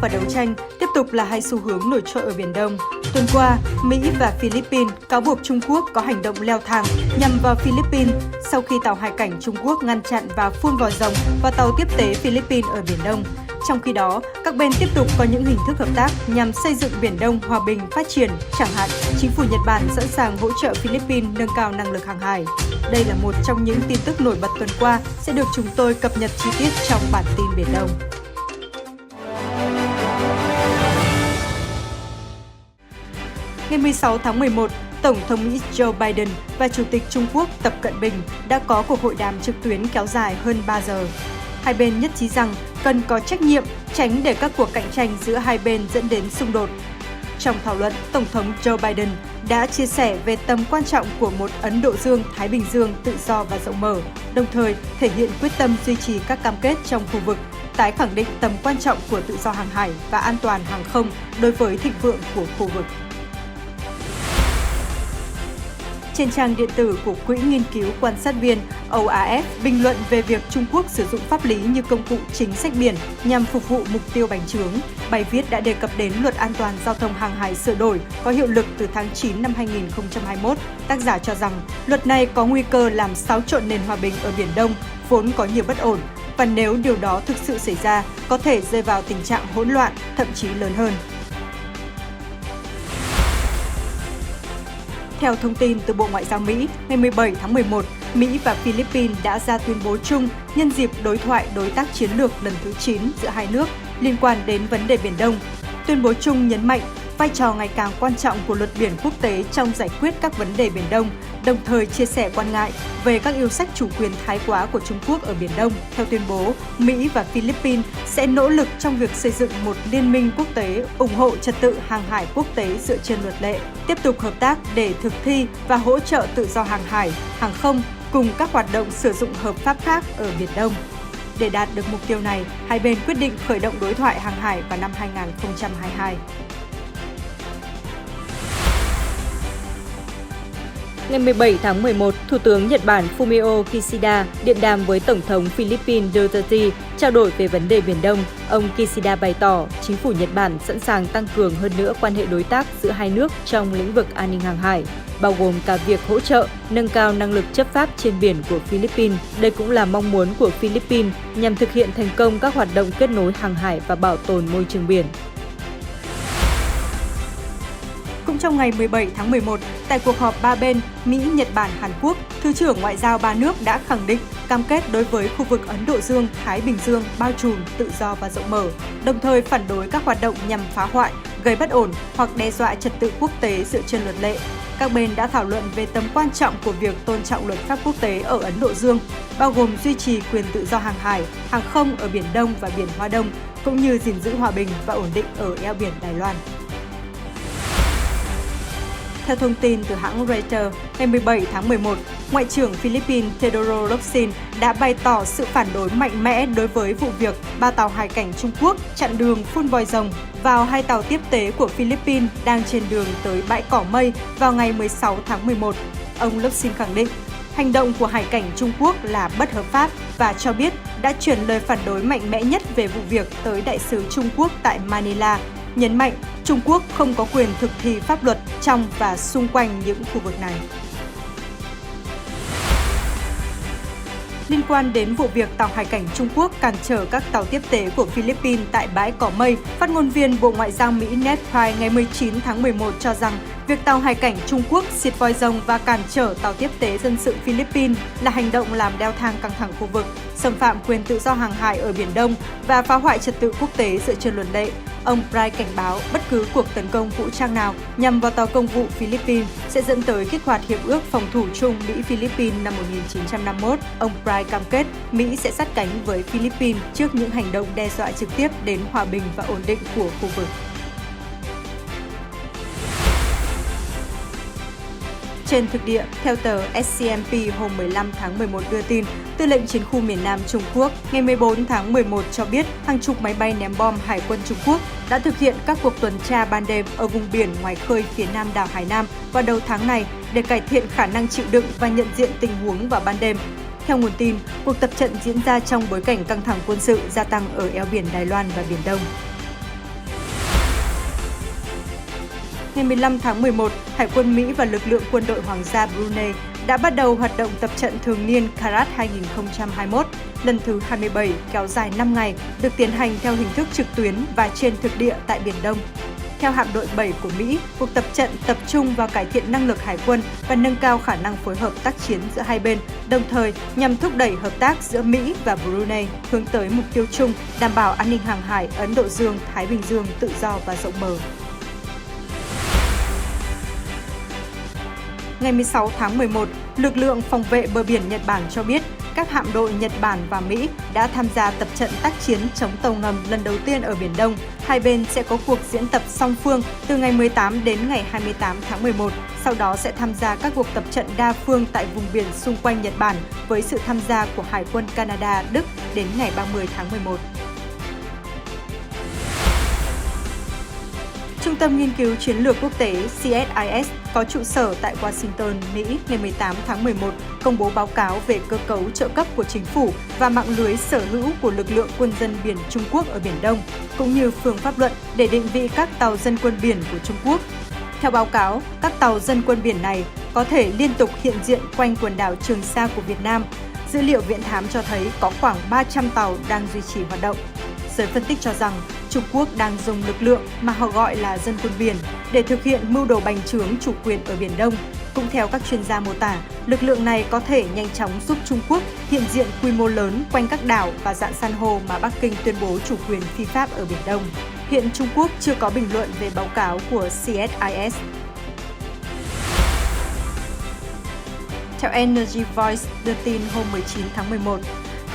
và đấu tranh tiếp tục là hai xu hướng nổi trội ở Biển Đông. Tuần qua, Mỹ và Philippines cáo buộc Trung Quốc có hành động leo thang nhằm vào Philippines sau khi tàu hải cảnh Trung Quốc ngăn chặn và phun vòi rồng vào tàu tiếp tế Philippines ở Biển Đông. Trong khi đó, các bên tiếp tục có những hình thức hợp tác nhằm xây dựng Biển Đông hòa bình phát triển, chẳng hạn chính phủ Nhật Bản sẵn sàng hỗ trợ Philippines nâng cao năng lực hàng hải. Đây là một trong những tin tức nổi bật tuần qua sẽ được chúng tôi cập nhật chi tiết trong bản tin Biển Đông. Ngày 16 tháng 11, Tổng thống Mỹ Joe Biden và Chủ tịch Trung Quốc Tập Cận Bình đã có cuộc hội đàm trực tuyến kéo dài hơn 3 giờ. Hai bên nhất trí rằng cần có trách nhiệm tránh để các cuộc cạnh tranh giữa hai bên dẫn đến xung đột. Trong thảo luận, Tổng thống Joe Biden đã chia sẻ về tầm quan trọng của một Ấn Độ Dương-Thái Bình Dương tự do và rộng mở, đồng thời thể hiện quyết tâm duy trì các cam kết trong khu vực, tái khẳng định tầm quan trọng của tự do hàng hải và an toàn hàng không đối với thịnh vượng của khu vực. Trên trang điện tử của Quỹ Nghiên cứu Quan sát viên OAF bình luận về việc Trung Quốc sử dụng pháp lý như công cụ chính sách biển nhằm phục vụ mục tiêu bành trướng. Bài viết đã đề cập đến Luật An toàn Giao thông Hàng hải sửa đổi có hiệu lực từ tháng 9 năm 2021. Tác giả cho rằng luật này có nguy cơ làm xáo trộn nền hòa bình ở Biển Đông, vốn có nhiều bất ổn, và nếu điều đó thực sự xảy ra, có thể rơi vào tình trạng hỗn loạn, thậm chí lớn hơn. Theo thông tin từ Bộ Ngoại giao Mỹ, ngày 17 tháng 11, Mỹ và Philippines đã ra tuyên bố chung nhân dịp đối thoại đối tác chiến lược lần thứ 9 giữa hai nước liên quan đến vấn đề Biển Đông. Tuyên bố chung nhấn mạnh vai trò ngày càng quan trọng của luật biển quốc tế trong giải quyết các vấn đề Biển Đông, đồng thời chia sẻ quan ngại về các yêu sách chủ quyền thái quá của Trung Quốc ở Biển Đông. Theo tuyên bố, Mỹ và Philippines sẽ nỗ lực trong việc xây dựng một liên minh quốc tế ủng hộ trật tự hàng hải quốc tế dựa trên luật lệ, tiếp tục hợp tác để thực thi và hỗ trợ tự do hàng hải, hàng không cùng các hoạt động sử dụng hợp pháp khác ở Biển Đông. Để đạt được mục tiêu này, hai bên quyết định khởi động đối thoại hàng hải vào năm 2022. Ngày 17 tháng 11, Thủ tướng Nhật Bản Fumio Kishida điện đàm với Tổng thống Philippines Duterte trao đổi về vấn đề Biển Đông. Ông Kishida bày tỏ chính phủ Nhật Bản sẵn sàng tăng cường hơn nữa quan hệ đối tác giữa hai nước trong lĩnh vực an ninh hàng hải, bao gồm cả việc hỗ trợ, nâng cao năng lực chấp pháp trên biển của Philippines. Đây cũng là mong muốn của Philippines nhằm thực hiện thành công các hoạt động kết nối hàng hải và bảo tồn môi trường biển. Cũng trong ngày 17 tháng 11, tại cuộc họp ba bên Mỹ, Nhật Bản, Hàn Quốc, Thứ trưởng Ngoại giao ba nước đã khẳng định cam kết đối với khu vực Ấn Độ Dương, Thái Bình Dương bao trùm, tự do và rộng mở, đồng thời phản đối các hoạt động nhằm phá hoại, gây bất ổn hoặc đe dọa trật tự quốc tế dựa trên luật lệ. Các bên đã thảo luận về tầm quan trọng của việc tôn trọng luật pháp quốc tế ở Ấn Độ Dương, bao gồm duy trì quyền tự do hàng hải, hàng không ở Biển Đông và Biển Hoa Đông, cũng như gìn giữ hòa bình và ổn định ở eo biển Đài Loan. Theo thông tin từ hãng Reuters, ngày 17 tháng 11, Ngoại trưởng Philippines Teodoro Locsin đã bày tỏ sự phản đối mạnh mẽ đối với vụ việc 3 tàu hải cảnh Trung Quốc chặn đường phun vòi rồng vào 2 tàu tiếp tế của Philippines đang trên đường tới bãi cỏ mây vào ngày 16 tháng 11. Ông Locsin khẳng định, hành động của hải cảnh Trung Quốc là bất hợp pháp và cho biết đã chuyển lời phản đối mạnh mẽ nhất về vụ việc tới đại sứ Trung Quốc tại Manila, nhấn mạnh Trung Quốc không có quyền thực thi pháp luật trong và xung quanh những khu vực này. Liên quan đến vụ việc tàu hải cảnh Trung Quốc cản trở các tàu tiếp tế của Philippines tại bãi cỏ mây, phát ngôn viên Bộ Ngoại giao Mỹ Ned Price ngày 19 tháng 11 cho rằng việc tàu hải cảnh Trung Quốc xịt vòi rồng và cản trở tàu tiếp tế dân sự Philippines là hành động làm leo thang căng thẳng khu vực, xâm phạm quyền tự do hàng hải ở Biển Đông và phá hoại trật tự quốc tế dựa trên luật lệ. Ông Price cảnh báo bất cứ cuộc tấn công vũ trang nào nhằm vào tàu công vụ Philippines sẽ dẫn tới kích hoạt Hiệp ước Phòng thủ chung Mỹ-Philippines năm 1951. Ông Price cam kết Mỹ sẽ sát cánh với Philippines trước những hành động đe dọa trực tiếp đến hòa bình và ổn định của khu vực. Trên thực địa, theo tờ SCMP hôm 15 tháng 11 đưa tin, Tư lệnh Chiến khu miền Nam Trung Quốc ngày 14 tháng 11 cho biết hàng chục máy bay ném bom Hải quân Trung Quốc đã thực hiện các cuộc tuần tra ban đêm ở vùng biển ngoài khơi phía nam đảo Hải Nam vào đầu tháng này để cải thiện khả năng chịu đựng và nhận diện tình huống vào ban đêm. Theo nguồn tin, cuộc tập trận diễn ra trong bối cảnh căng thẳng quân sự gia tăng ở eo biển Đài Loan và Biển Đông. ngày 15 tháng 11, Hải quân Mỹ và lực lượng quân đội Hoàng gia Brunei đã bắt đầu hoạt động tập trận thường niên Karat 2021, lần thứ 27 kéo dài 5 ngày, được tiến hành theo hình thức trực tuyến và trên thực địa tại Biển Đông. Theo hạm đội 7 của Mỹ, cuộc tập trận tập trung vào cải thiện năng lực hải quân và nâng cao khả năng phối hợp tác chiến giữa hai bên, đồng thời nhằm thúc đẩy hợp tác giữa Mỹ và Brunei hướng tới mục tiêu chung đảm bảo an ninh hàng hải Ấn Độ Dương-Thái Bình Dương tự do và rộng mở. Ngày 16 tháng 11, lực lượng phòng vệ bờ biển Nhật Bản cho biết các hạm đội Nhật Bản và Mỹ đã tham gia tập trận tác chiến chống tàu ngầm lần đầu tiên ở Biển Đông. Hai bên sẽ có cuộc diễn tập song phương từ ngày 18 đến ngày 28 tháng 11, sau đó sẽ tham gia các cuộc tập trận đa phương tại vùng biển xung quanh Nhật Bản với sự tham gia của Hải quân Canada, Đức đến ngày 30 tháng 11. Trung tâm Nghiên cứu Chiến lược Quốc tế CSIS có trụ sở tại Washington, Mỹ ngày 18 tháng 11 công bố báo cáo về cơ cấu trợ cấp của chính phủ và mạng lưới sở hữu của lực lượng quân dân biển Trung Quốc ở Biển Đông, cũng như phương pháp luận để định vị các tàu dân quân biển của Trung Quốc. Theo báo cáo, các tàu dân quân biển này có thể liên tục hiện diện quanh quần đảo Trường Sa của Việt Nam. Dữ liệu viễn thám cho thấy có khoảng 300 tàu đang duy trì hoạt động. Giới phân tích cho rằng Trung Quốc đang dùng lực lượng mà họ gọi là dân quân biển để thực hiện mưu đồ bành trướng chủ quyền ở Biển Đông. Cũng theo các chuyên gia mô tả, lực lượng này có thể nhanh chóng giúp Trung Quốc hiện diện quy mô lớn quanh các đảo và rạn san hô mà Bắc Kinh tuyên bố chủ quyền phi pháp ở Biển Đông. Hiện Trung Quốc chưa có bình luận về báo cáo của CSIS. Theo Energy Voice đưa tin hôm 19 tháng 11,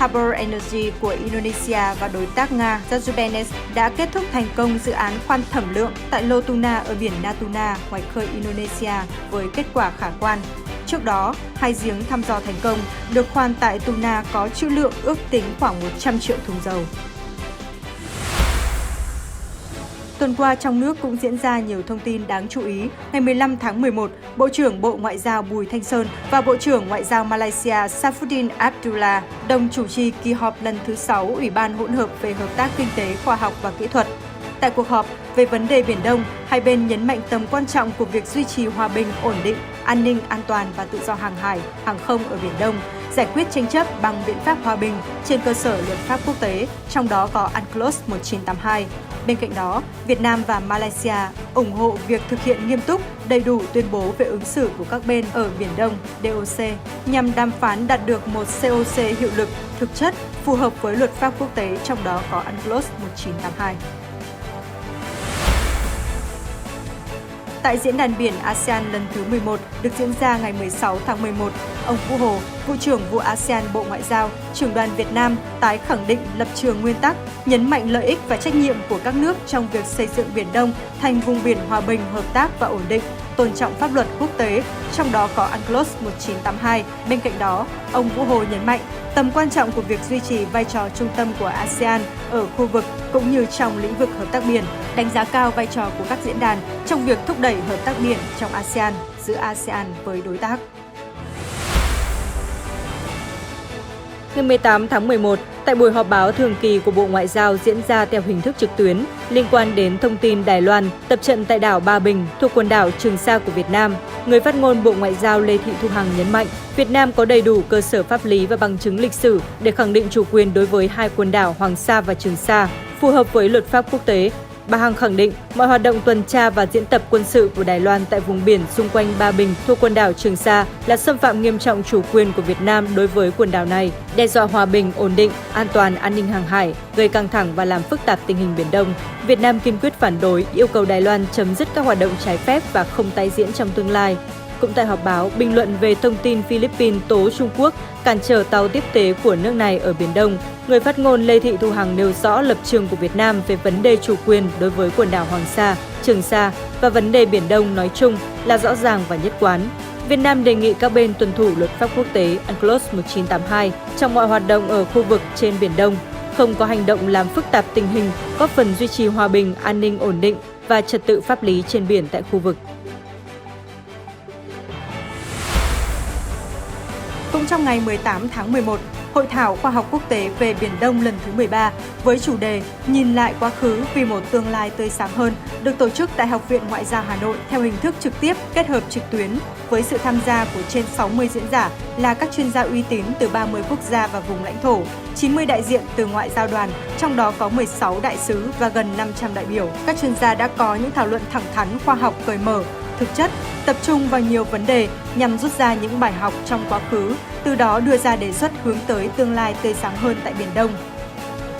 Harbour Energy của Indonesia và đối tác Nga Jazubens đã kết thúc thành công dự án khoan thẩm lượng tại lô Tuna ở biển Natuna, ngoài khơi Indonesia với kết quả khả quan. Trước đó, 2 giếng thăm dò thành công được khoan tại Tuna có trữ lượng ước tính khoảng 100 triệu thùng dầu. Tuần qua trong nước cũng diễn ra nhiều thông tin đáng chú ý. Ngày 15 tháng 11, Bộ trưởng Bộ Ngoại giao Bùi Thanh Sơn và Bộ trưởng Ngoại giao Malaysia Saifuddin Abdullah đồng chủ trì kỳ họp lần thứ 6 Ủy ban hỗn hợp về hợp tác kinh tế, khoa học và kỹ thuật. Tại cuộc họp về vấn đề Biển Đông, hai bên nhấn mạnh tầm quan trọng của việc duy trì hòa bình, ổn định, an ninh, an toàn và tự do hàng hải, hàng không ở Biển Đông, giải quyết tranh chấp bằng biện pháp hòa bình trên cơ sở luật pháp quốc tế, trong đó có UNCLOS 1982. Bên cạnh đó, Việt Nam và Malaysia ủng hộ việc thực hiện nghiêm túc, đầy đủ tuyên bố về ứng xử của các bên ở Biển Đông DOC nhằm đàm phán đạt được một COC hiệu lực, thực chất, phù hợp với luật pháp quốc tế, trong đó có UNCLOS 1982. Tại Diễn đàn Biển ASEAN lần thứ 11 được diễn ra ngày 16 tháng 11, ông Vũ Hồ, Vụ trưởng Vụ ASEAN Bộ Ngoại giao, trưởng đoàn Việt Nam tái khẳng định lập trường nguyên tắc, nhấn mạnh lợi ích và trách nhiệm của các nước trong việc xây dựng Biển Đông thành vùng biển hòa bình, hợp tác và ổn định, tôn trọng pháp luật quốc tế, trong đó có UNCLOS 1982. Bên cạnh đó, ông Vũ Hồ nhấn mạnh tầm quan trọng của việc duy trì vai trò trung tâm của ASEAN ở khu vực cũng như trong lĩnh vực hợp tác biển, đánh giá cao vai trò của các diễn đàn trong việc thúc đẩy hợp tác biển trong ASEAN, giữa ASEAN với đối tác. Ngày 18 tháng 11, tại buổi họp báo thường kỳ của Bộ Ngoại giao diễn ra theo hình thức trực tuyến liên quan đến thông tin Đài Loan tập trận tại đảo Ba Bình thuộc quần đảo Trường Sa của Việt Nam, người phát ngôn Bộ Ngoại giao Lê Thị Thu Hằng nhấn mạnh Việt Nam có đầy đủ cơ sở pháp lý và bằng chứng lịch sử để khẳng định chủ quyền đối với hai quần đảo Hoàng Sa và Trường Sa, phù hợp với luật pháp quốc tế. Bà Hằng khẳng định mọi hoạt động tuần tra và diễn tập quân sự của Đài Loan tại vùng biển xung quanh Ba Bình thuộc quần đảo Trường Sa là xâm phạm nghiêm trọng chủ quyền của Việt Nam đối với quần đảo này, đe dọa hòa bình, ổn định, an toàn, an ninh hàng hải, gây căng thẳng và làm phức tạp tình hình Biển Đông. Việt Nam kiên quyết phản đối, yêu cầu Đài Loan chấm dứt các hoạt động trái phép và không tái diễn trong tương lai. Cũng tại họp báo, bình luận về thông tin Philippines tố Trung Quốc cản trở tàu tiếp tế của nước này ở Biển Đông, người phát ngôn Lê Thị Thu Hằng nêu rõ lập trường của Việt Nam về vấn đề chủ quyền đối với quần đảo Hoàng Sa, Trường Sa và vấn đề Biển Đông nói chung là rõ ràng và nhất quán. Việt Nam đề nghị các bên tuân thủ luật pháp quốc tế UNCLOS 1982 trong mọi hoạt động ở khu vực trên Biển Đông, không có hành động làm phức tạp tình hình, góp phần duy trì hòa bình, an ninh ổn định và trật tự pháp lý trên biển tại khu vực. Cũng trong ngày 18 tháng 11, Hội thảo khoa học quốc tế về Biển Đông lần thứ 13 với chủ đề Nhìn lại quá khứ vì một tương lai tươi sáng hơn được tổ chức tại Học viện Ngoại giao Hà Nội theo hình thức trực tiếp kết hợp trực tuyến với sự tham gia của trên 60 diễn giả là các chuyên gia uy tín từ 30 quốc gia và vùng lãnh thổ, 90 đại diện từ ngoại giao đoàn, trong đó có 16 đại sứ và gần 500 đại biểu. Các chuyên gia đã có những thảo luận thẳng thắn, khoa học, cởi mở, thực chất, tập trung vào nhiều vấn đề nhằm rút ra những bài học trong quá khứ, từ đó đưa ra đề xuất hướng tới tương lai tươi sáng hơn tại Biển Đông.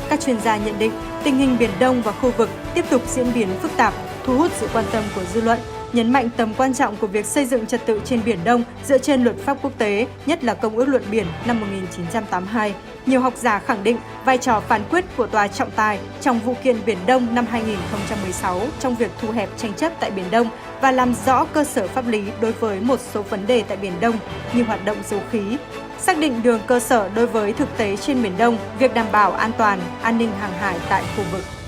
Các chuyên gia nhận định tình hình Biển Đông và khu vực tiếp tục diễn biến phức tạp, thu hút sự quan tâm của dư luận, nhấn mạnh tầm quan trọng của việc xây dựng trật tự trên Biển Đông dựa trên luật pháp quốc tế, nhất là Công ước Luật Biển năm 1982. Nhiều học giả khẳng định vai trò phán quyết của Tòa trọng tài trong vụ kiện Biển Đông năm 2016 trong việc thu hẹp tranh chấp tại Biển Đông và làm rõ cơ sở pháp lý đối với một số vấn đề tại Biển Đông như hoạt động dầu khí, xác định đường cơ sở đối với thực tế trên Biển Đông, việc đảm bảo an toàn, an ninh hàng hải tại khu vực.